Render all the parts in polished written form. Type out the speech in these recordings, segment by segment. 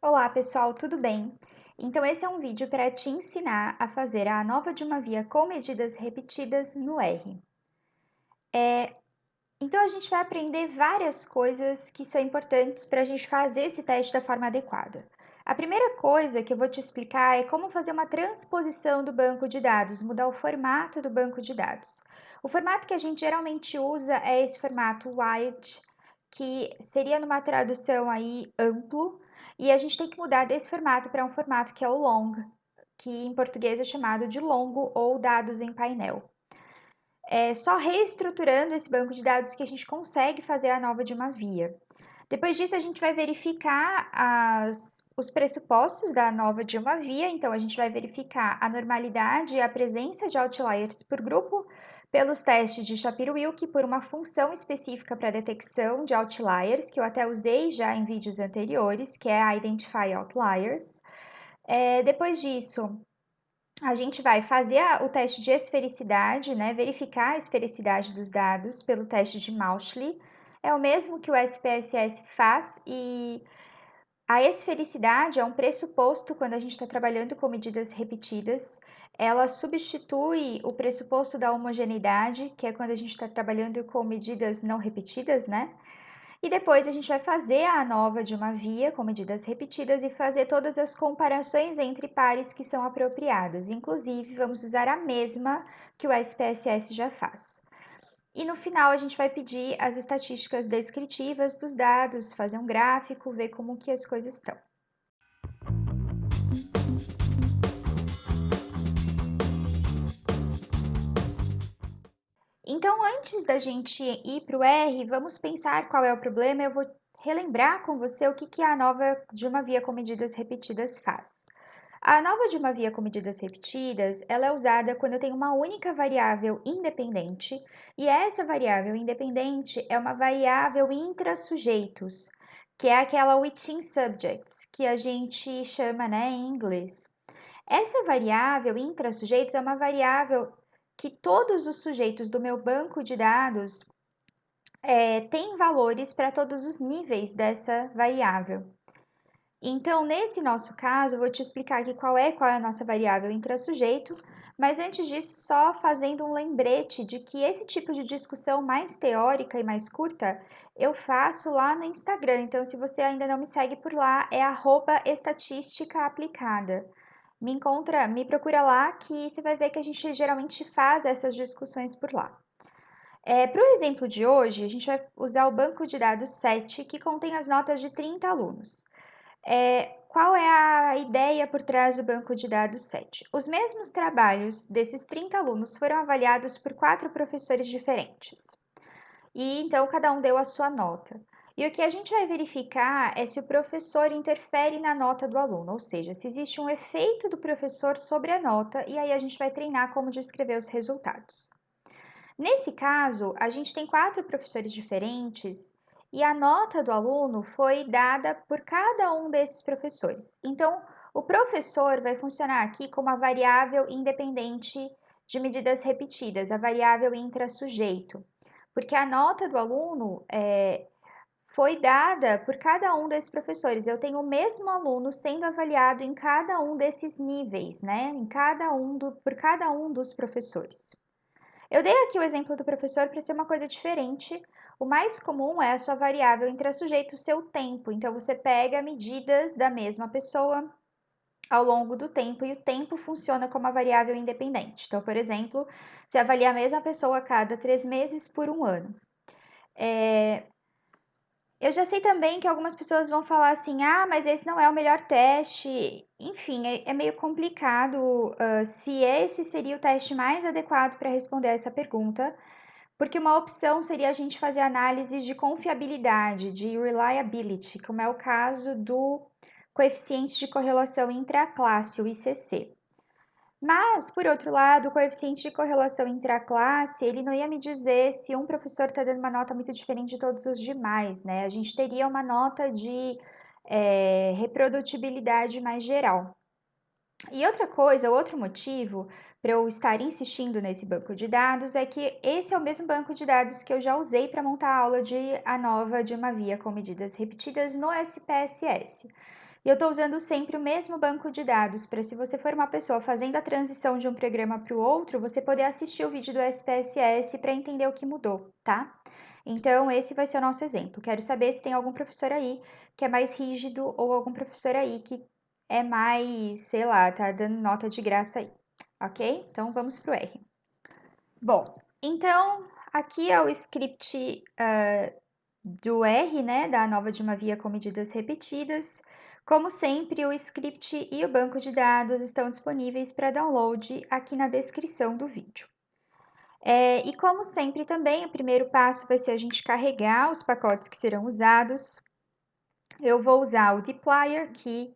Olá pessoal, tudo bem? Então esse é um vídeo para te ensinar a fazer a ANOVA de uma via com medidas repetidas no R. Então a gente vai aprender várias coisas que são importantes para a gente fazer esse teste da forma adequada. A primeira coisa que eu vou te explicar é como fazer uma transposição do banco de dados, mudar o formato do banco de dados. O formato que a gente geralmente usa é esse formato wide, que seria numa tradução aí amplo, e a gente tem que mudar desse formato para um formato que é o long, que em português é chamado de longo ou dados em painel. É só reestruturando esse banco de dados que a gente consegue fazer a nova de uma via. Depois disso, a gente vai verificar os pressupostos da nova de uma via. Então, a gente vai verificar a normalidade e a presença de outliers por grupo pelos testes de Shapiro-Wilk por uma função específica para detecção de outliers, que eu até usei já em vídeos anteriores, que é Identify Outliers. Depois disso, a gente vai fazer o teste de esfericidade, né? Verificar a esfericidade dos dados pelo teste de Mauchly. É o mesmo que o SPSS faz e a esfericidade é um pressuposto quando a gente está trabalhando com medidas repetidas. Ela substitui o pressuposto da homogeneidade, que é quando a gente está trabalhando com medidas não repetidas, né? E depois a gente vai fazer a ANOVA de uma via com medidas repetidas e fazer todas as comparações entre pares que são apropriadas. Inclusive, vamos usar a mesma que o SPSS já faz. E no final a gente vai pedir as estatísticas descritivas dos dados, fazer um gráfico, ver como que as coisas estão. Então, antes da gente ir para o R, vamos pensar qual é o problema. Eu vou relembrar com você o que a ANOVA de uma via com medidas repetidas faz. A ANOVA de uma via com medidas repetidas, ela é usada quando eu tenho uma única variável independente, e essa variável independente é uma variável intra-sujeitos, que é aquela within subjects, que a gente chama, né, em inglês. Essa variável intra-sujeitos é uma variável que todos os sujeitos do meu banco de dados têm valores para todos os níveis dessa variável. Então, nesse nosso caso, eu vou te explicar aqui qual é a nossa variável intra-sujeito, mas antes disso, só fazendo um lembrete de que esse tipo de discussão mais teórica e mais curta, eu faço lá no Instagram. Então, se você ainda não me segue por lá, é @estatística aplicada. Me procura lá que você vai ver que a gente geralmente faz essas discussões por lá. Para o exemplo de hoje, a gente vai usar o banco de dados 7, que contém as notas de 30 alunos. Qual é a ideia por trás do banco de dados 7? Os mesmos trabalhos desses 30 alunos foram avaliados por 4 professores diferentes. E então cada um deu a sua nota. E o que a gente vai verificar é se o professor interfere na nota do aluno, ou seja, se existe um efeito do professor sobre a nota, e aí a gente vai treinar como descrever os resultados. Nesse caso, a gente tem 4 professores diferentes e a nota do aluno foi dada por cada um desses professores. Então, o professor vai funcionar aqui como a variável independente de medidas repetidas, a variável intra-sujeito, porque a nota do aluno foi dada por cada um desses professores. Eu tenho o mesmo aluno sendo avaliado em cada um desses níveis, né? Por cada um dos professores. Eu dei aqui o exemplo do professor para ser uma coisa diferente. O mais comum é a sua variável intra-sujeito, o seu tempo. Então, você pega medidas da mesma pessoa ao longo do tempo e o tempo funciona como a variável independente. Então, por exemplo, você avalia a mesma pessoa a cada 3 meses por um ano. Eu já sei também que algumas pessoas vão falar assim: ah, mas esse não é o melhor teste. Enfim, é meio complicado se esse seria o teste mais adequado para responder essa pergunta. Porque uma opção seria a gente fazer análise de confiabilidade, de reliability, como é o caso do coeficiente de correlação intraclasse, o ICC. Mas, por outro lado, o coeficiente de correlação intraclasse, ele não ia me dizer se um professor está dando uma nota muito diferente de todos os demais, né? A gente teria uma nota de reprodutibilidade mais geral. E outra coisa, outro motivo para eu estar insistindo nesse banco de dados é que esse é o mesmo banco de dados que eu já usei para montar a aula de ANOVA de uma via com medidas repetidas no SPSS. E eu estou usando sempre o mesmo banco de dados, para se você for uma pessoa fazendo a transição de um programa para o outro, você poder assistir o vídeo do SPSS para entender o que mudou, tá? Então, esse vai ser o nosso exemplo. Quero saber se tem algum professor aí que é mais rígido ou algum professor aí que é mais, sei lá, tá dando nota de graça aí, ok? Então, vamos pro R. Bom, então, aqui é o script do R, né, da nova de uma via com medidas repetidas. Como sempre, o script e o banco de dados estão disponíveis para download aqui na descrição do vídeo. E como sempre também, o primeiro passo vai ser a gente carregar os pacotes que serão usados. Eu vou usar o dplyr, que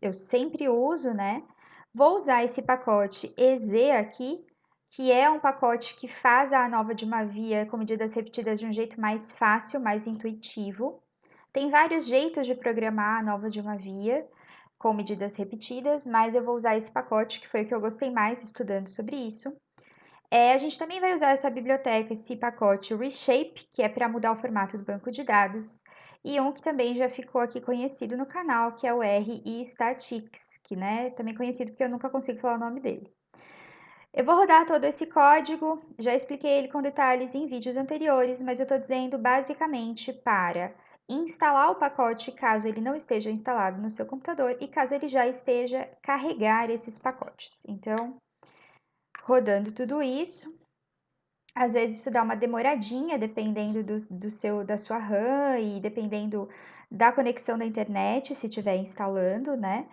eu sempre uso, né? Vou usar esse pacote EZ aqui, que é um pacote que faz a nova de uma via com medidas repetidas de um jeito mais fácil, mais intuitivo. Tem vários jeitos de programar a nova de uma via com medidas repetidas, mas eu vou usar esse pacote, que foi o que eu gostei mais estudando sobre isso. A gente também vai usar essa biblioteca, esse pacote Reshape, que é para mudar o formato do banco de dados, e um que também já ficou aqui conhecido no canal, que é o RE-Statics, que né, também conhecido porque eu nunca consigo falar o nome dele. Eu vou rodar todo esse código, já expliquei ele com detalhes em vídeos anteriores, mas eu estou dizendo basicamente para instalar o pacote caso ele não esteja instalado no seu computador e caso ele já esteja, carregar esses pacotes. Então, rodando tudo isso, às vezes isso dá uma demoradinha, dependendo da sua RAM e dependendo da conexão da internet, se estiver instalando, né?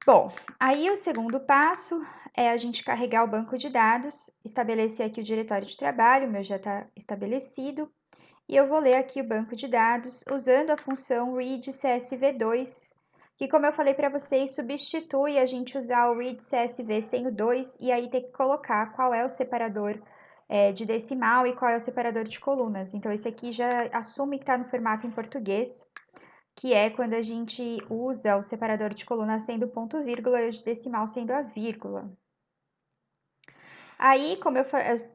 Bom, aí o segundo passo é a gente carregar o banco de dados, estabelecer aqui o diretório de trabalho, o meu já está estabelecido, e eu vou ler aqui o banco de dados usando a função read csv2, que como eu falei para vocês, substitui a gente usar o read csv sem o 2 e aí ter que colocar qual é o separador de decimal e qual é o separador de colunas. Então, esse aqui já assume que está no formato em português, que é quando a gente usa o separador de coluna sendo ponto vírgula e o de decimal sendo a vírgula. Aí, como eu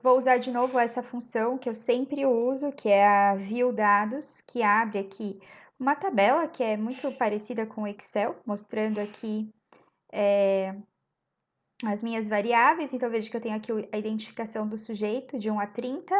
vou usar de novo essa função que eu sempre uso, que é a view dados, que abre aqui uma tabela que é muito parecida com o Excel, mostrando aqui as minhas variáveis. Então, veja que eu tenho aqui a identificação do sujeito de 1 a 30,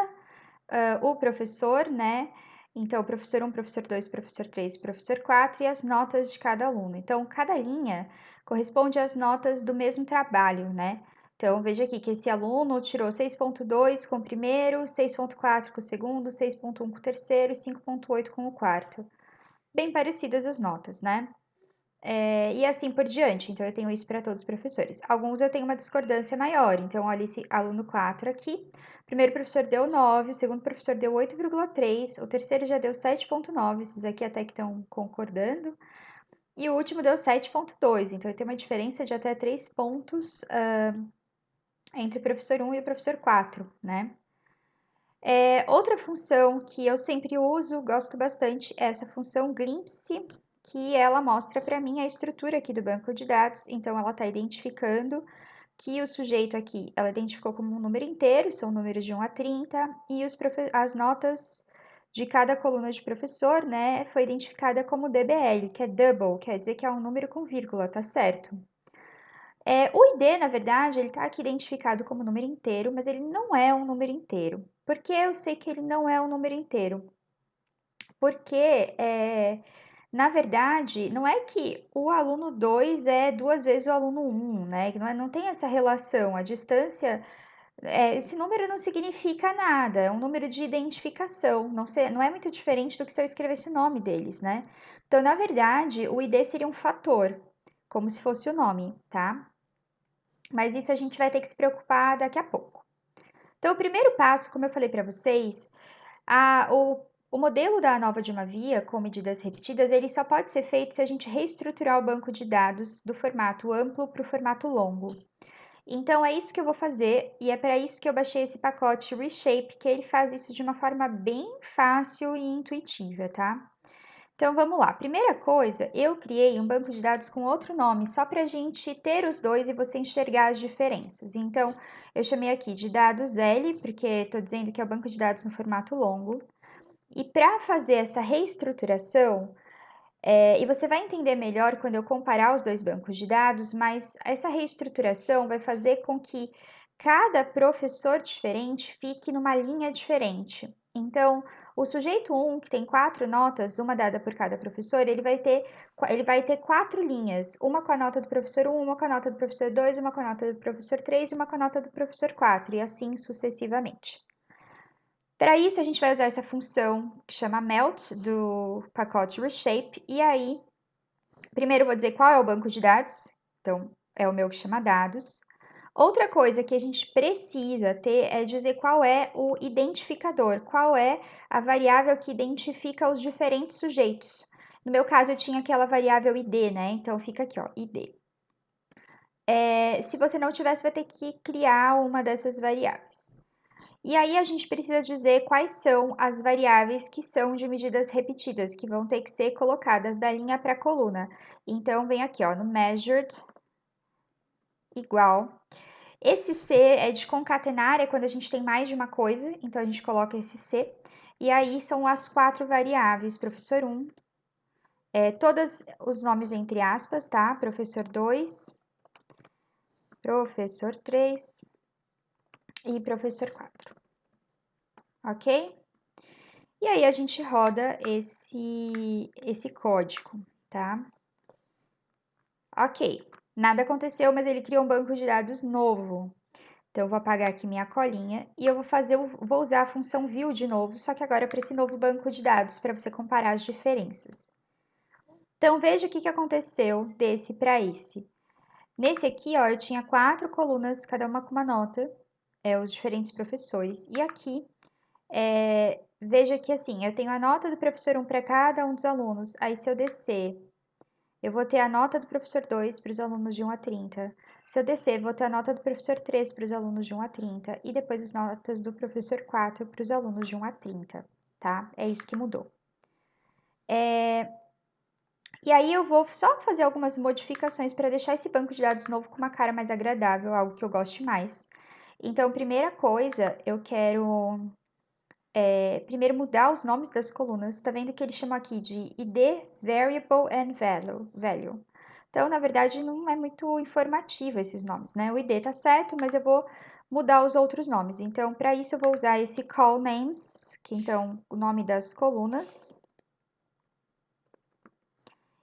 o professor, né? Então, professor 1, professor 2, professor 3, professor 4 e as notas de cada aluno. Então, cada linha corresponde às notas do mesmo trabalho, né? Então, veja aqui que esse aluno tirou 6.2 com o primeiro, 6.4 com o segundo, 6.1 com o terceiro e 5.8 com o quarto. Bem parecidas as notas, né? E assim por diante. Então, eu tenho isso para todos os professores. Alguns eu tenho uma discordância maior. Então, olha esse aluno 4 aqui. O primeiro professor deu 9, o segundo professor deu 8,3, o terceiro já deu 7,9. Esses aqui até que estão concordando. E o último deu 7,2. Então, tem uma diferença de até 3 pontos entre o professor 1 e o professor 4, né? Outra função que eu sempre uso, gosto bastante, é essa função glimpse, que ela mostra para mim a estrutura aqui do banco de dados. Então, ela está identificando que o sujeito aqui, ela identificou como um número inteiro, são números de 1 a 30, e as notas de cada coluna de professor, né, foi identificada como DBL, que é double, quer dizer que é um número com vírgula, tá certo? O ID, na verdade, ele está aqui identificado como número inteiro, mas ele não é um número inteiro. Por que eu sei que ele não é um número inteiro? Porque, na verdade, não é que o aluno 2 é 2 vezes o aluno 1, né? Não tem essa relação. A distância, esse número não significa nada, é um número de identificação. Não é muito diferente do que se eu escrevesse o nome deles, né? Então, na verdade, o ID seria um fator, como se fosse o nome, tá? Mas isso a gente vai ter que se preocupar daqui a pouco. Então, o primeiro passo, como eu falei para vocês, o modelo da nova de uma via com medidas repetidas, ele só pode ser feito se a gente reestruturar o banco de dados do formato amplo para o formato longo. Então, é isso que eu vou fazer e é para isso que eu baixei esse pacote Reshape, que ele faz isso de uma forma bem fácil e intuitiva, tá? Então, vamos lá. Primeira coisa, eu criei um banco de dados com outro nome, só para a gente ter os dois e você enxergar as diferenças. Então, eu chamei aqui de dados L, porque estou dizendo que é o banco de dados no formato longo. E para fazer essa reestruturação, E você vai entender melhor quando eu comparar os dois bancos de dados, mas essa reestruturação vai fazer com que cada professor diferente fique numa linha diferente. Então, o sujeito 1, que tem 4 notas, uma dada por cada professor, ele vai ter 4 linhas, uma com a nota do professor 1, uma com a nota do professor 2, uma com a nota do professor 3 e uma com a nota do professor 4, e assim sucessivamente. Para isso, a gente vai usar essa função que chama melt do pacote reshape, e aí primeiro eu vou dizer qual é o banco de dados, então é o meu que chama dados. Outra coisa que a gente precisa ter é dizer qual é o identificador, qual é a variável que identifica os diferentes sujeitos. No meu caso, eu tinha aquela variável id, né? Então fica aqui, ó, id. Se você não tivesse, vai ter que criar uma dessas variáveis. E aí a gente precisa dizer quais são as variáveis que são de medidas repetidas, que vão ter que ser colocadas da linha para a coluna. Então, vem aqui, ó, no measured igual. Esse C é de concatenar, é quando a gente tem mais de uma coisa, então a gente coloca esse C. E aí são as 4 variáveis, professor 1, todos os nomes entre aspas, tá? Professor 2, professor 3 e professor 4, ok? E aí a gente roda esse código, tá? Ok, nada aconteceu, mas ele criou um banco de dados novo. Então, eu vou apagar aqui minha colinha e eu vou usar a função view de novo, só que agora para esse novo banco de dados, para você comparar as diferenças. Então, veja o que aconteceu desse para esse. Nesse aqui, ó, eu tinha 4 colunas, cada uma com uma nota, os diferentes professores. E aqui, veja que assim, eu tenho a nota do professor 1 para cada um dos alunos. Aí, se eu descer, eu vou ter a nota do professor 2 para os alunos de 1 a 30. Se eu descer, vou ter a nota do professor 3 para os alunos de 1 a 30 e depois as notas do professor 4 para os alunos de 1 a 30, tá? É isso que mudou. E aí eu vou só fazer algumas modificações para deixar esse banco de dados novo com uma cara mais agradável, algo que eu goste mais. Então, primeira coisa, eu quero primeiro mudar os nomes das colunas. Tá vendo que ele chama aqui de id, variable and value. Então, na verdade, não é muito informativo esses nomes, né? O id tá certo, mas eu vou mudar os outros nomes. Então, para isso, eu vou usar esse call names, que então, o nome das colunas.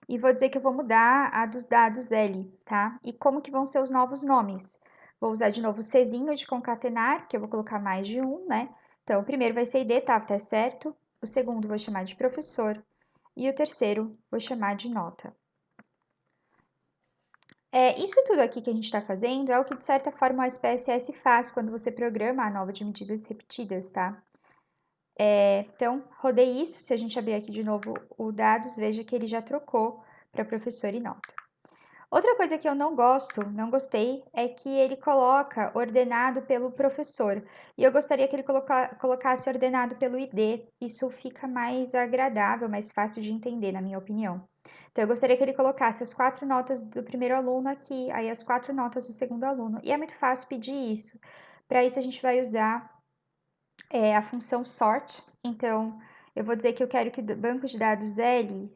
E vou dizer que eu vou mudar a dos dados L, tá? E como que vão ser os novos nomes? Vou usar de novo o Czinho de concatenar, que eu vou colocar mais de um, né? Então, o primeiro vai ser id, tá certo? O segundo vou chamar de professor. E o terceiro vou chamar de nota. Isso tudo aqui que a gente está fazendo é o que, de certa forma, o SPSS faz quando você programa a nova de medidas repetidas, tá? Então, rodei isso. Se a gente abrir aqui de novo o dados, veja que ele já trocou para professor e nota. Outra coisa que eu não gostei, é que ele coloca ordenado pelo professor. E eu gostaria que ele colocasse ordenado pelo ID. Isso fica mais agradável, mais fácil de entender, na minha opinião. Então, eu gostaria que ele colocasse as 4 notas do primeiro aluno aqui, aí as 4 notas do segundo aluno. E é muito fácil pedir isso. Para isso, a gente vai usar a função sort. Então, eu vou dizer que eu quero que o banco de dados L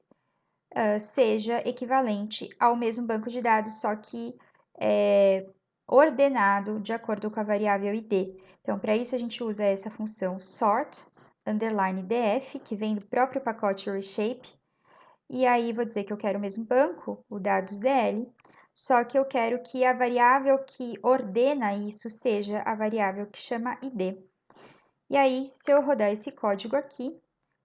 seja equivalente ao mesmo banco de dados, só que ordenado de acordo com a variável id. Então, para isso, a gente usa essa função sort underline df, que vem do próprio pacote reshape. E aí, vou dizer que eu quero o mesmo banco, o dados dl, só que eu quero que a variável que ordena isso seja a variável que chama id. E aí, se eu rodar esse código aqui,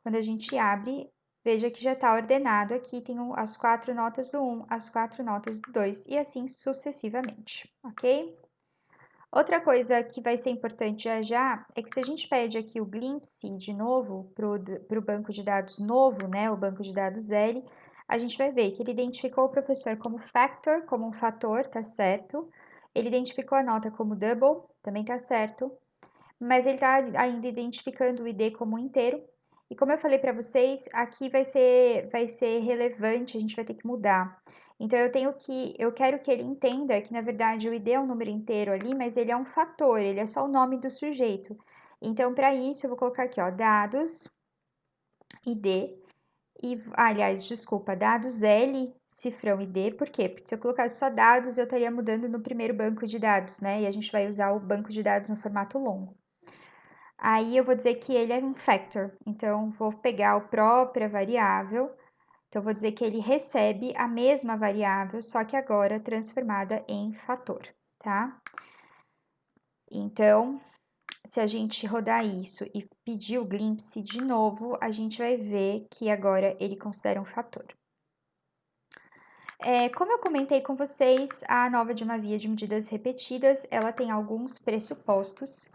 quando a gente abre, veja que já está ordenado aqui, tem as 4 notas do 1, as 4 notas do 2 e assim sucessivamente, ok? Outra coisa que vai ser importante já já é que se a gente pede aqui o glimpse de novo para o banco de dados novo, né, o banco de dados L, a gente vai ver que ele identificou o professor como factor, como um fator, tá certo? Ele identificou a nota como double, também tá certo? Mas ele está ainda identificando o ID como inteiro. E como eu falei para vocês, aqui vai ser relevante, a gente vai ter que mudar. Então, eu quero que ele entenda que, na verdade, o ID é um número inteiro ali, mas ele é um fator, ele é só o nome do sujeito. Então, para isso, eu vou colocar aqui, ó, dados, ID, aliás, desculpa, dados L, cifrão e D, por quê? Porque se eu colocasse só dados, eu estaria mudando no primeiro banco de dados, né? E a gente vai usar o banco de dados no formato longo. Aí eu vou dizer que ele é um factor, então vou pegar a própria variável, então vou dizer que ele recebe a mesma variável, só que agora transformada em fator, tá? Então, se a gente rodar isso e pedir o glimpse de novo, a gente vai ver que agora ele considera um fator. Como eu comentei com vocês, a ANOVA de uma via de medidas repetidas, ela tem alguns pressupostos.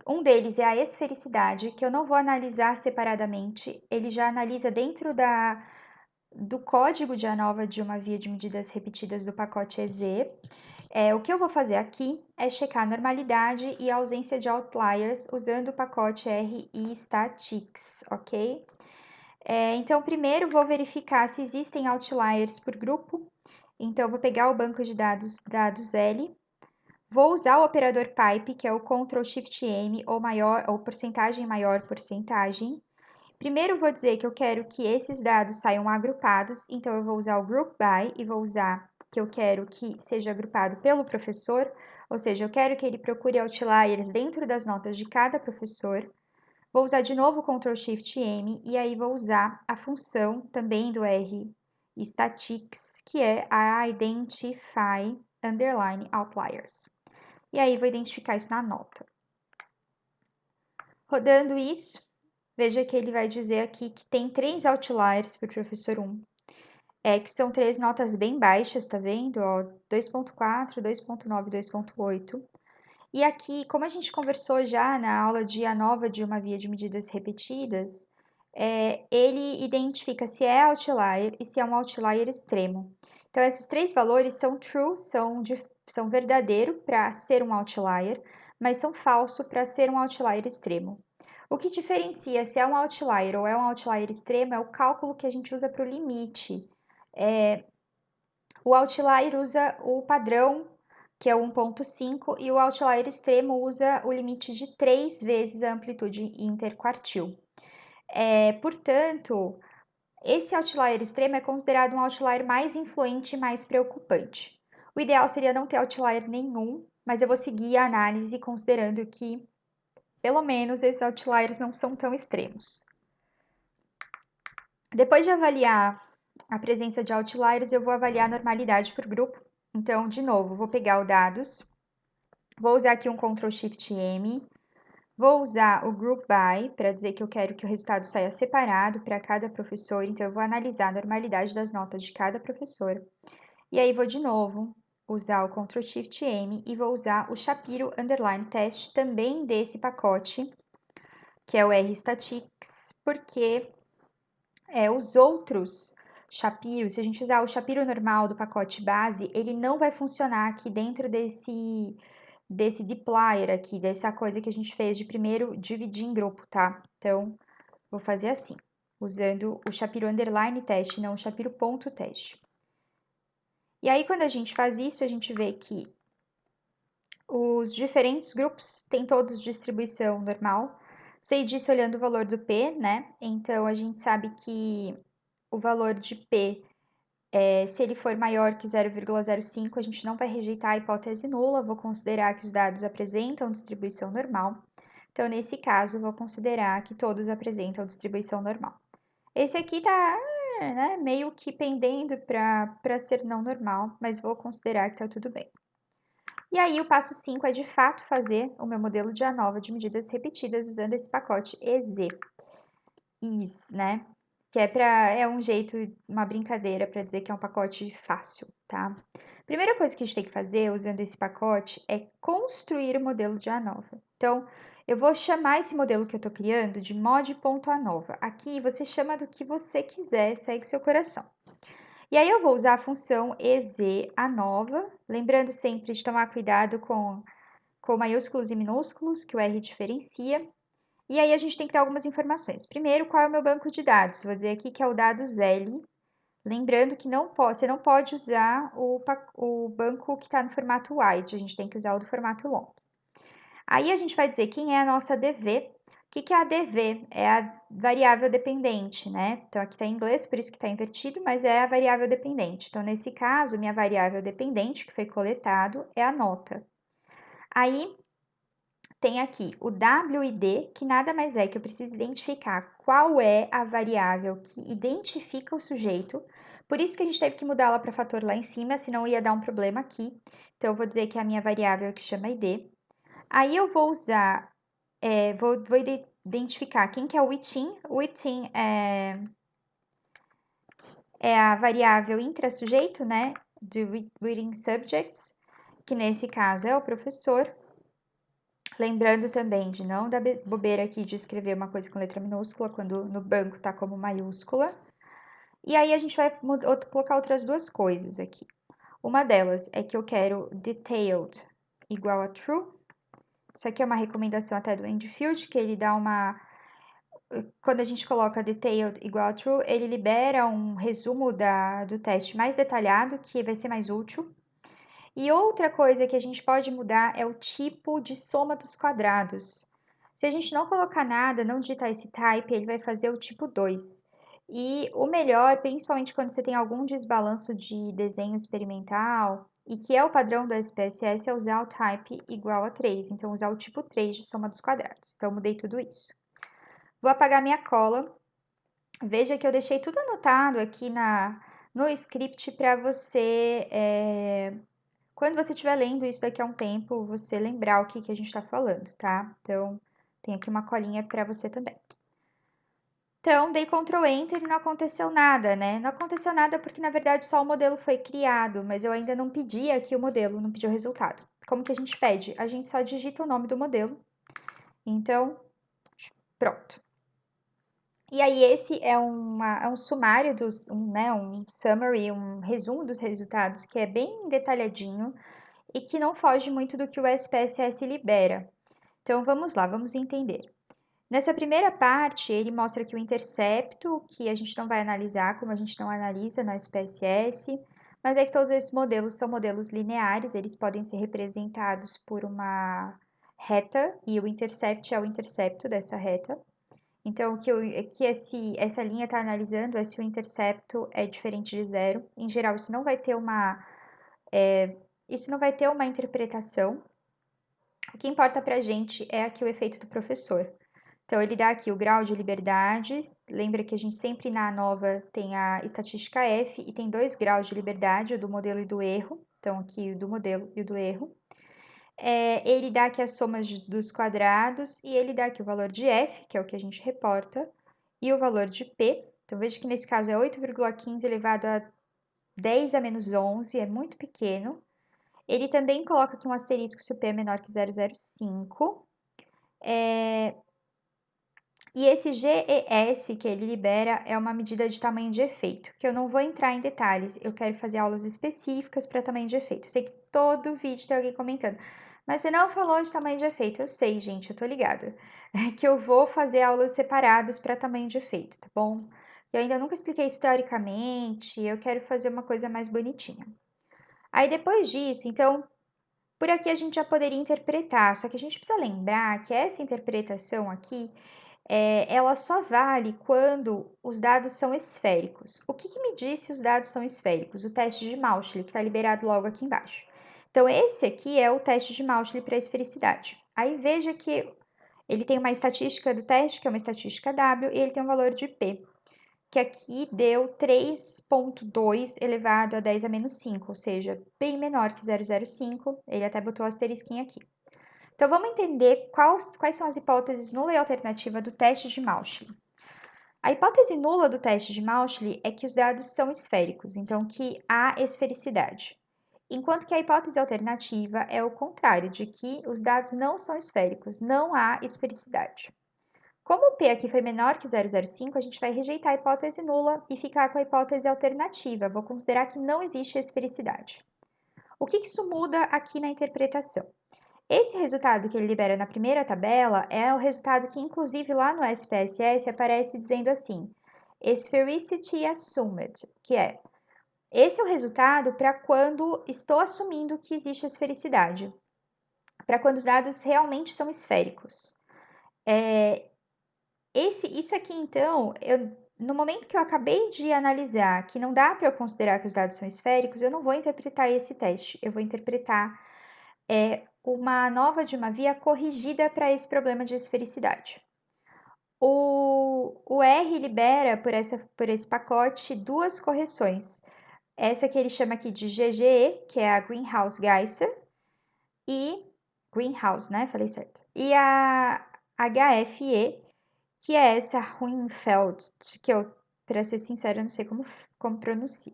Um deles é a esfericidade, que eu não vou analisar separadamente, ele já analisa dentro do código de ANOVA de uma via de medidas repetidas do pacote EZ. O que eu vou fazer aqui é checar a normalidade e a ausência de outliers usando o pacote RI Statics, ok? Então, primeiro vou verificar se existem outliers por grupo. Então, eu vou pegar o banco de dados L, vou usar o operador pipe, que é o Ctrl Shift M, ou porcentagem maior porcentagem. Primeiro vou dizer que eu quero que esses dados saiam agrupados, então eu vou usar o group by e vou usar que eu quero que seja agrupado pelo professor, ou seja, eu quero que ele procure outliers dentro das notas de cada professor. Vou usar de novo o Ctrl Shift M e aí vou usar a função também do R Statics, que é a Identify Underline Outliers. E aí vou identificar isso na nota. Rodando isso, veja que ele vai dizer aqui que tem 3 outliers para o professor 1. Que são 3 notas bem baixas, tá vendo? 2.4, 2.9 e 2.8. E aqui, como a gente conversou já na aula de ANOVA de uma via de medidas repetidas, ele identifica se é outlier e se é um outlier extremo. Então, esses 3 valores são true, são verdadeiro para ser um outlier, mas são falso para ser um outlier extremo. O que diferencia se é um outlier ou é um outlier extremo é o cálculo que a gente usa para o limite. O outlier usa o padrão, que é o 1.5, e o outlier extremo usa o limite de 3 vezes a amplitude interquartil. Portanto, esse outlier extremo é considerado um outlier mais influente e mais preocupante. O ideal seria não ter outlier nenhum, mas eu vou seguir a análise considerando que, pelo menos, esses outliers não são tão extremos. Depois de avaliar a presença de outliers, eu vou avaliar a normalidade por grupo. Então, de novo, vou pegar o dados, vou usar aqui um Ctrl Shift M, vou usar o Group By para dizer que eu quero que o resultado saia separado para cada professor, então eu vou analisar a normalidade das notas de cada professor. E aí vou de novo usar o Ctrl Shift M e vou usar o Shapiro Underline Test também desse pacote, que é o R-Statics, porque os outros Shapiro, se a gente usar o Shapiro normal do pacote base, ele não vai funcionar aqui dentro desse deployer aqui, dessa coisa que a gente fez de primeiro dividir em grupo, tá? Então, vou fazer assim, usando o Shapiro underline teste, não o Shapiro ponto teste. E aí, quando a gente faz isso, a gente vê que os diferentes grupos têm todos distribuição normal. Sei disso olhando o valor do P, né? Então, a gente sabe que o valor de P, se ele for maior que 0,05, a gente não vai rejeitar a hipótese nula, vou considerar que os dados apresentam distribuição normal. Então, nesse caso, vou considerar que todos apresentam distribuição normal. Esse aqui tá meio que pendendo para ser não normal, mas vou considerar que tá tudo bem. E aí, o passo 5 é de fato fazer o meu modelo de ANOVA de medidas repetidas usando esse pacote EZ, né? Que é um jeito, uma brincadeira para dizer que é um pacote fácil, tá? Primeira coisa que a gente tem que fazer usando esse pacote é construir o modelo de ANOVA. Então, eu vou chamar esse modelo que eu estou criando de mod.anova. Aqui você chama do que você quiser, segue seu coração. E aí eu vou usar a função EZANOVA, lembrando sempre de tomar cuidado com maiúsculos e minúsculos, que o R diferencia. E aí a gente tem que dar algumas informações. Primeiro, qual é o meu banco de dados? Vou dizer aqui que é o dados L. Lembrando que você não pode usar o banco que está no formato wide, a gente tem que usar o do formato long. Aí a gente vai dizer quem é a nossa DV. que é a DV? É a variável dependente, né? Então, aqui está em inglês, por isso que está invertido, mas é a variável dependente. Então, nesse caso, minha variável dependente, que foi coletado, é a nota. Aí, tem aqui o WID, que nada mais é que eu preciso identificar qual é a variável que identifica o sujeito. Por isso que a gente teve que mudá-la para fator lá em cima, senão ia dar um problema aqui. Então, eu vou dizer que é a minha variável que chama ID. Aí, eu vou usar, vou identificar quem que é o item. O item é a variável intrasujeito, né, de reading subjects, que nesse caso é o professor. Lembrando também de não dar bobeira aqui de escrever uma coisa com letra minúscula quando no banco tá como maiúscula. E aí a gente vai colocar outras duas coisas aqui. Uma delas é que eu quero detailed igual a true. Isso aqui é uma recomendação até do Enfield, que ele dá uma... Quando a gente coloca detailed igual a true, ele libera um resumo do teste mais detalhado, que vai ser mais útil. E outra coisa que a gente pode mudar é o tipo de soma dos quadrados. Se a gente não colocar nada, não digitar esse type, ele vai fazer o tipo 2. E o melhor, principalmente quando você tem algum desbalanço de desenho experimental, e que é o padrão do SPSS, é usar o type igual a 3. Então, usar o tipo 3 de soma dos quadrados. Então, mudei tudo isso. Vou apagar minha cola. Veja que eu deixei tudo anotado aqui no script para você... Quando você estiver lendo isso daqui a um tempo, você lembrar o que a gente está falando, tá? Então, tem aqui uma colinha para você também. Então, dei Ctrl Enter e não aconteceu nada, né? Não aconteceu nada porque, na verdade, só o modelo foi criado, mas eu ainda não pedi aqui o modelo, não pedi o resultado. Como que a gente pede? A gente só digita o nome do modelo. Então, pronto. E aí, esse é um sumário, um summary, um resumo dos resultados, que é bem detalhadinho e que não foge muito do que o SPSS libera. Então, vamos lá, vamos entender. Nessa primeira parte, ele mostra aqui o intercepto, que a gente não vai analisar, como a gente não analisa na SPSS, mas é que todos esses modelos são modelos lineares, eles podem ser representados por uma reta, e o intercept é o intercepto dessa reta. Então, essa linha está analisando é se o intercepto é diferente de zero. Em geral, isso não vai ter uma interpretação. O que importa para a gente é aqui o efeito do professor. Então, ele dá aqui o grau de liberdade. Lembra que a gente sempre na ANOVA tem a estatística F e tem 2 graus de liberdade, o do modelo e do erro. Então, aqui o do modelo e o do erro. Ele dá aqui as somas dos quadrados e ele dá aqui o valor de F, que é o que a gente reporta, e o valor de P. Então, veja que nesse caso é 8,15 elevado a 10 a menos 11, é muito pequeno. Ele também coloca aqui um asterisco se o P é menor que 0,05. E esse GES que ele libera é uma medida de tamanho de efeito, que eu não vou entrar em detalhes, eu quero fazer aulas específicas para tamanho de efeito. Eu sei que todo vídeo tem alguém comentando, mas você não falou de tamanho de efeito. Eu sei, gente, eu tô ligada. É que eu vou fazer aulas separadas para tamanho de efeito, tá bom? Eu ainda nunca expliquei isso teoricamente, eu quero fazer uma coisa mais bonitinha. Aí depois disso, então, por aqui a gente já poderia interpretar, só que a gente precisa lembrar que essa interpretação aqui ela só vale quando os dados são esféricos. O que me diz se os dados são esféricos? O teste de Mauchly, que está liberado logo aqui embaixo. Então, esse aqui é o teste de Mauchly para esfericidade. Aí, veja que ele tem uma estatística do teste, que é uma estatística W, e ele tem um valor de P, que aqui deu 3,2 elevado a 10 a menos 5, ou seja, bem menor que 0,05. Ele até botou o asterisquinho aqui. Então, vamos entender quais são as hipóteses nula e alternativa do teste de Mauchly. A hipótese nula do teste de Mauchly é que os dados são esféricos, então que há esfericidade. Enquanto que a hipótese alternativa é o contrário, de que os dados não são esféricos, não há esfericidade. Como o P aqui foi menor que 0,05, a gente vai rejeitar a hipótese nula e ficar com a hipótese alternativa. Vou considerar que não existe esfericidade. O que isso muda aqui na interpretação? Esse resultado que ele libera na primeira tabela é o resultado que, inclusive, lá no SPSS aparece dizendo assim, sphericity assumed, que esse é o resultado para quando estou assumindo que existe esfericidade, para quando os dados realmente são esféricos. Isso aqui, então, no momento que eu acabei de analisar que não dá para eu considerar que os dados são esféricos, eu não vou interpretar esse teste, eu vou interpretar uma nova de uma via corrigida para esse problema de esfericidade. O R libera por esse pacote duas correções. Essa que ele chama aqui de GGE, que é a Greenhouse-Geiser, e Greenhouse, né? Falei certo. E a HFE, que é essa Ruimfeld, que eu, para ser sincera, não sei como pronuncia.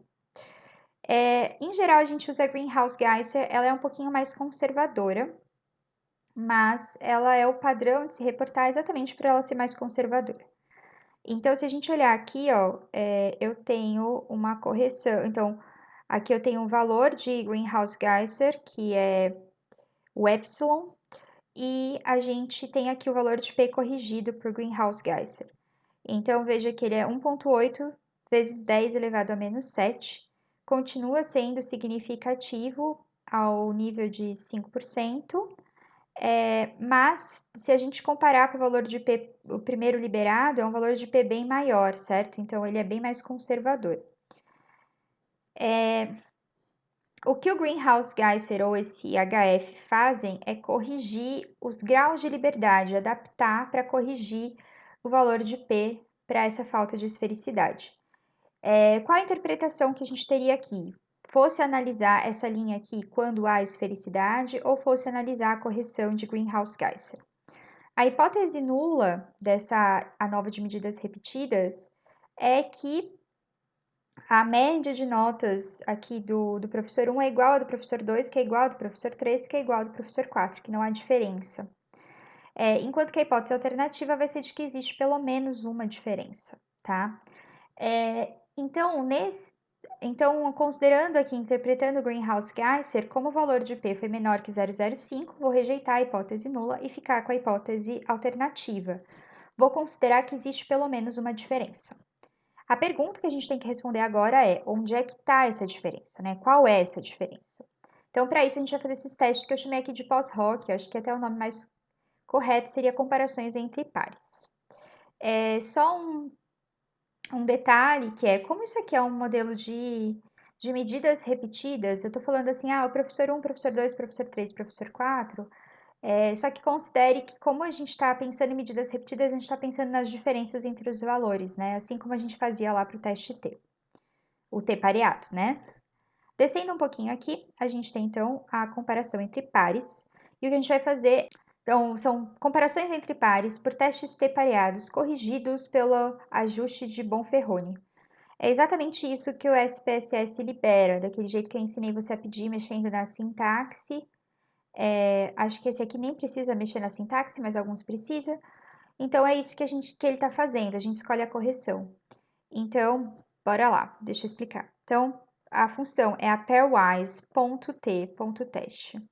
Em geral, a gente usa a Greenhouse-Geiser, ela é um pouquinho mais conservadora, mas ela é o padrão de se reportar exatamente para ela ser mais conservadora. Então, se a gente olhar aqui, ó, eu tenho uma correção. Então, aqui eu tenho um valor de Greenhouse-Geiser, que é o epsilon, e a gente tem aqui o valor de P corrigido por Greenhouse-Geiser. Então, veja que ele é 1,8 vezes 10 elevado a menos 7, continua sendo significativo ao nível de 5%, mas se a gente comparar com o valor de P, o primeiro liberado, é um valor de P bem maior, certo? Então, ele é bem mais conservador. O que o Greenhouse-Geiser ou esse HF fazem é corrigir os graus de liberdade, adaptar para corrigir o valor de P para essa falta de esfericidade. Qual a interpretação que a gente teria aqui? Fosse analisar essa linha aqui quando há esfericidade ou fosse analisar a correção de Greenhouse-Geiser? A hipótese nula dessa ANOVA de medidas repetidas é que a média de notas aqui do professor 1 é igual à do professor 2, que é igual à do professor 3, que é igual à do professor 4, que não há diferença. Enquanto que a hipótese alternativa vai ser de que existe pelo menos uma diferença, tá? Então, considerando aqui, interpretando o Greenhouse-Geiser, como o valor de P foi menor que 0,05, vou rejeitar a hipótese nula e ficar com a hipótese alternativa. Vou considerar que existe pelo menos uma diferença. A pergunta que a gente tem que responder agora é: onde é que está essa diferença, né? Qual é essa diferença? Então, para isso, a gente vai fazer esses testes que eu chamei aqui de pós-hoc, eu acho que até o nome mais correto seria comparações entre pares. Só um detalhe que é, como isso aqui é um modelo de medidas repetidas, eu estou falando assim, o professor 1, professor 2, professor 3, professor 4, só que considere que como a gente está pensando em medidas repetidas, a gente está pensando nas diferenças entre os valores, né? Assim como a gente fazia lá para o teste T, o T pareado, né? Descendo um pouquinho aqui, a gente tem então a comparação entre pares, e o que a gente vai fazer então, são comparações entre pares por testes T pareados corrigidos pelo ajuste de Bonferroni. É exatamente isso que o SPSS libera, daquele jeito que eu ensinei você a pedir mexendo na sintaxe. Acho que esse aqui nem precisa mexer na sintaxe, mas alguns precisam. Então, é isso que ele está fazendo, a gente escolhe a correção. Então, bora lá, deixa eu explicar. Então, a função é a pairwise.t.teste.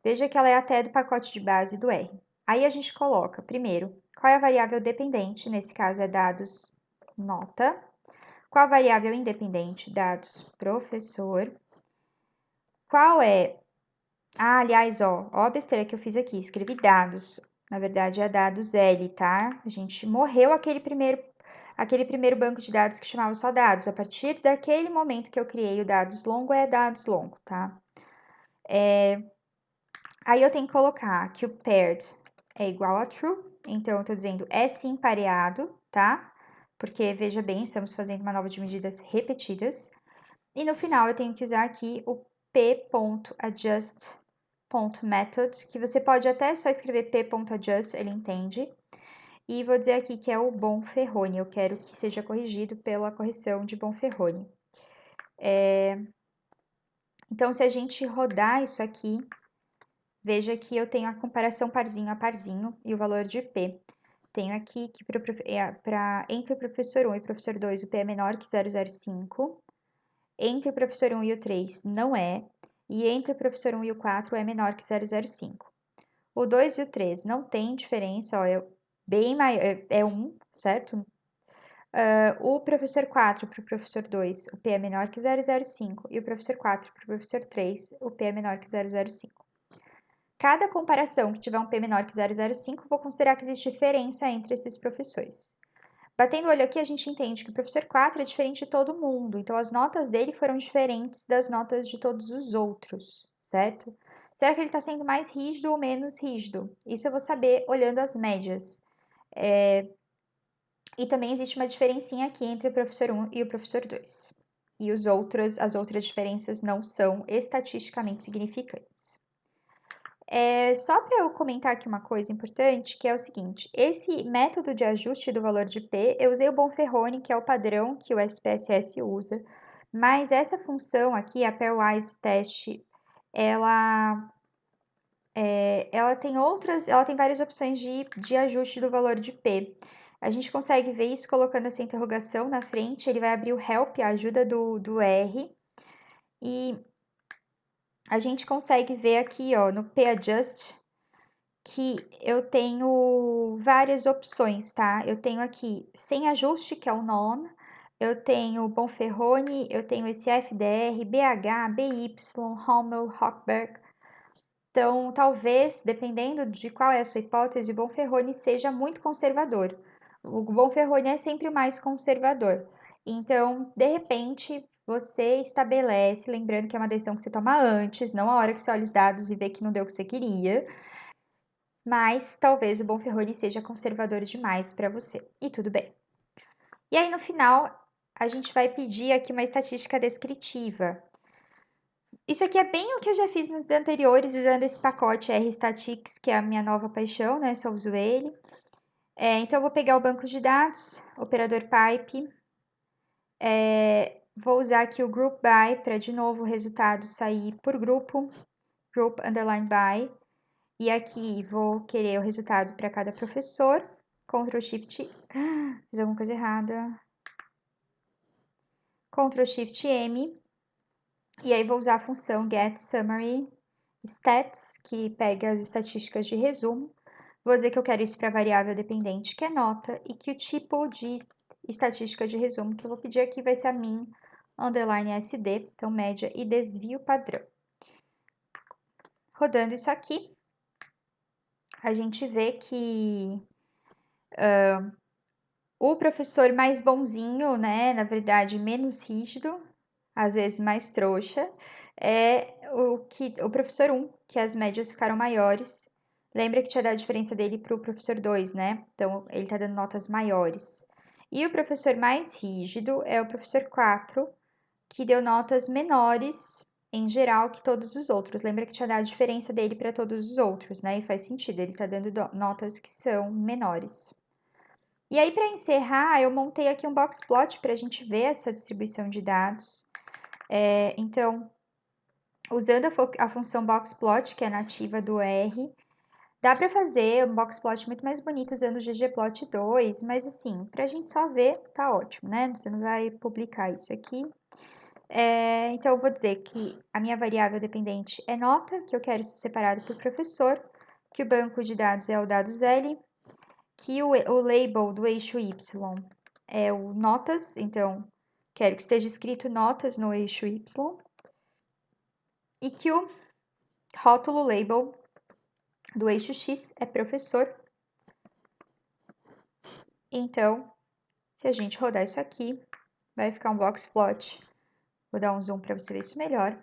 Veja que ela é até do pacote de base do R. Aí a gente coloca, primeiro, qual é a variável dependente, nesse caso é dados nota. Qual a variável independente, dados professor. Qual é... aliás, ó a besteira que eu fiz aqui, escrevi dados. Na verdade, é dados L, tá? A gente morreu aquele primeiro banco de dados que chamava só dados. A partir daquele momento que eu criei o dados longo, é dados longo, tá? Aí eu tenho que colocar que o paired é igual a true, então eu tô dizendo é sim pareado, tá? Porque, veja bem, estamos fazendo uma nova de medidas repetidas. E no final eu tenho que usar aqui o p.adjust.method, que você pode até só escrever p.adjust, ele entende. E vou dizer aqui que é o Bonferroni, eu quero que seja corrigido pela correção de Bonferroni. Então, se a gente rodar isso aqui, veja que eu tenho a comparação parzinho a parzinho e o valor de P. Tenho aqui que entre o professor 1 e o professor 2 o P é menor que 0,05. Entre o professor 1 e o 3 não é. E entre o professor 1 e o 4 é menor que 0,05. O 2 e o 3 não tem diferença, ó, é bem maior, é 1, certo? O professor 4 para o professor 2, o P é menor que 0,05. E o professor 4 para o professor 3, o P é menor que 0,05. cada comparação que tiver um P menor que 0,05, vou considerar que existe diferença entre esses professores. Batendo o olho aqui, a gente entende que o professor 4 é diferente de todo mundo, então as notas dele foram diferentes das notas de todos os outros, certo? Será que ele está sendo mais rígido ou menos rígido? Isso eu vou saber olhando as médias. E também existe uma diferencinha aqui entre o professor 1 e o professor 2. E as outras diferenças não são estatisticamente significantes. Só para eu comentar aqui uma coisa importante, que é o seguinte: esse método de ajuste do valor de P, eu usei o Bonferroni, que é o padrão que o SPSS usa, mas essa função aqui, a Pairwise Test, ela tem várias opções de ajuste do valor de P. A gente consegue ver isso colocando essa interrogação na frente, ele vai abrir o help, a ajuda do R, e a gente consegue ver aqui, ó, no P-Adjust, que eu tenho várias opções, tá? Eu tenho aqui sem ajuste, que é o none, eu tenho Bonferroni, eu tenho esse FDR, BH, BY, Hommel, Hochberg. Então, talvez, dependendo de qual é a sua hipótese, o Bonferroni seja muito conservador. O Bonferroni é sempre o mais conservador. Então, de repente, você estabelece, lembrando que é uma decisão que você toma antes, não a hora que você olha os dados e vê que não deu o que você queria, mas talvez o Bonferroni seja conservador demais para você. E tudo bem. E aí, no final, a gente vai pedir aqui uma estatística descritiva. Isso aqui é bem o que eu já fiz nos anteriores, usando esse pacote RStatics, que é a minha nova paixão, né? Só uso ele. Então, eu vou pegar o banco de dados, operador pipe. Vou usar aqui o group by para, de novo, o resultado sair por grupo. Group underline by. E aqui vou querer o resultado para cada professor. Ctrl Shift. Fiz alguma coisa errada. Ctrl Shift M. E aí vou usar a função get summary stats, que pega as estatísticas de resumo. Vou dizer que eu quero isso para a variável dependente, que é nota, e que o tipo de estatística de resumo que eu vou pedir aqui vai ser a min underline SD, então média e desvio padrão. Rodando isso aqui, a gente vê que o professor mais bonzinho, né, na verdade menos rígido, às vezes mais trouxa, é o professor 1, que as médias ficaram maiores. Lembra que tinha dado a diferença dele para o professor 2, né? Então, ele está dando notas maiores. E o professor mais rígido é o professor 4, que deu notas menores, em geral, que todos os outros. Lembra que tinha dado a diferença dele para todos os outros, né? E faz sentido, ele está dando notas que são menores. E aí, para encerrar, eu montei aqui um box plot para a gente ver essa distribuição de dados. Então, usando a função boxplot, que é nativa do R, dá para fazer um boxplot muito mais bonito usando o ggplot2, mas assim, para a gente só ver, tá ótimo, né? Você não vai publicar isso aqui. Então, eu vou dizer que a minha variável dependente é nota, que eu quero isso separado por professor, que o banco de dados é o dados L, que o label do eixo Y é o notas, então quero que esteja escrito notas no eixo Y, e que o rótulo label do eixo X é professor. Então, se a gente rodar isso aqui, vai ficar um box plot. Vou dar um zoom para você ver isso melhor.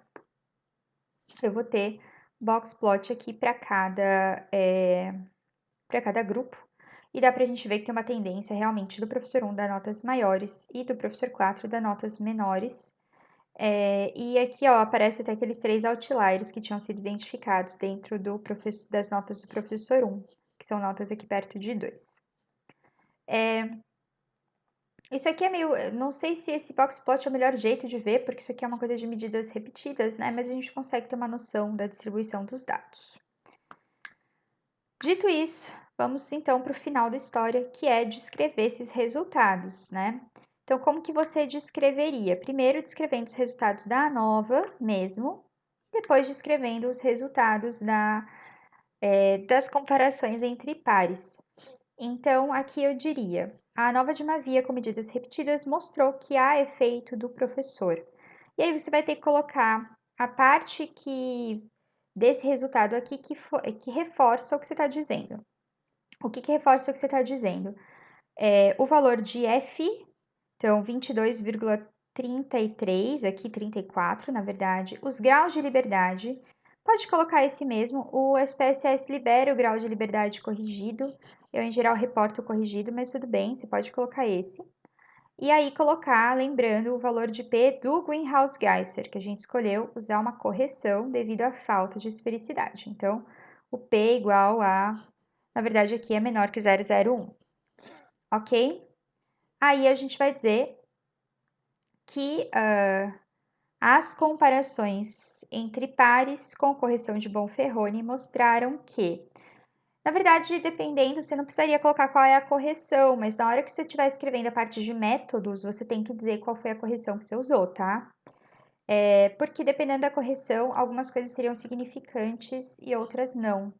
Eu vou ter box plot aqui para cada grupo. E dá para a gente ver que tem uma tendência realmente do professor 1 dar notas maiores e do professor 4 dar notas menores. E aqui, ó, aparece até aqueles 3 outliers que tinham sido identificados dentro das notas do professor 1, que são notas aqui perto de 2. Isso aqui é meio... Não sei se esse box plot é o melhor jeito de ver, porque isso aqui é uma coisa de medidas repetidas, né? Mas a gente consegue ter uma noção da distribuição dos dados. Dito isso, vamos então para o final da história, que é descrever esses resultados, né? Então, como que você descreveria? Primeiro, descrevendo os resultados da ANOVA mesmo, depois descrevendo os resultados das comparações entre pares. Então, aqui eu diria, a ANOVA de uma via com medidas repetidas mostrou que há efeito do professor. E aí você vai ter que colocar a parte que desse resultado aqui que reforça o que você está dizendo. O que reforça o que você está dizendo? O valor de F, então 22,33, aqui 34, na verdade, os graus de liberdade, pode colocar esse mesmo, o SPSS libera o grau de liberdade corrigido, eu em geral reporto o corrigido, mas tudo bem, você pode colocar esse. E aí colocar, lembrando, o valor de P do Greenhouse Geyser, que a gente escolheu usar uma correção devido à falta de esfericidade. Então, o P igual a, na verdade aqui é menor que 0,01, ok? Aí a gente vai dizer que as comparações entre pares com correção de Bonferroni mostraram que, na verdade, dependendo, você não precisaria colocar qual é a correção, mas na hora que você estiver escrevendo a parte de métodos, você tem que dizer qual foi a correção que você usou, tá? Porque dependendo da correção, algumas coisas seriam significantes e outras não.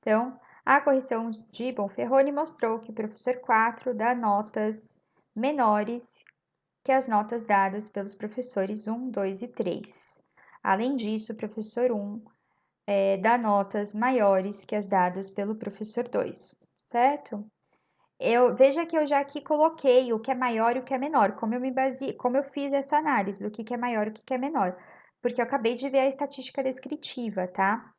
Então, a correção de Bonferroni mostrou que o professor 4 dá notas menores que as notas dadas pelos professores 1, 2 e 3. Além disso, o professor 1 dá notas maiores que as dadas pelo professor 2, certo? Veja que eu já aqui coloquei o que é maior e o que é menor, como eu fiz essa análise do que é maior e o que é menor, porque eu acabei de ver a estatística descritiva, tá?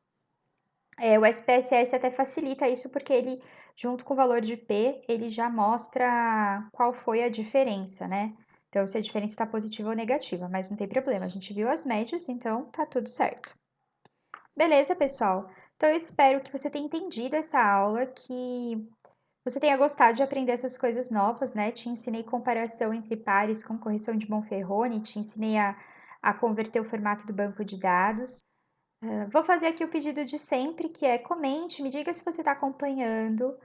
O SPSS até facilita isso porque ele, junto com o valor de P, ele já mostra qual foi a diferença, né? Então, se a diferença está positiva ou negativa, mas não tem problema, a gente viu as médias, então tá tudo certo. Beleza, pessoal? Então, eu espero que você tenha entendido essa aula, que você tenha gostado de aprender essas coisas novas, né? Te ensinei comparação entre pares com correção de Bonferroni, te ensinei a converter o formato do banco de dados. Vou fazer aqui o pedido de sempre, que é comente, me diga se você está acompanhando.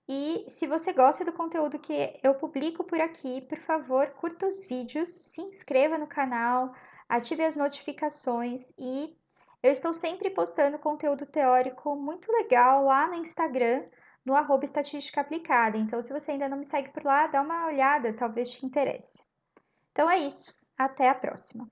E se você gosta do conteúdo que eu publico por aqui, por favor, curta os vídeos, se inscreva no canal, ative as notificações e eu estou sempre postando conteúdo teórico muito legal lá no Instagram, no @estatística aplicada. Então, se você ainda não me segue por lá, dá uma olhada, talvez te interesse. Então é isso, até a próxima.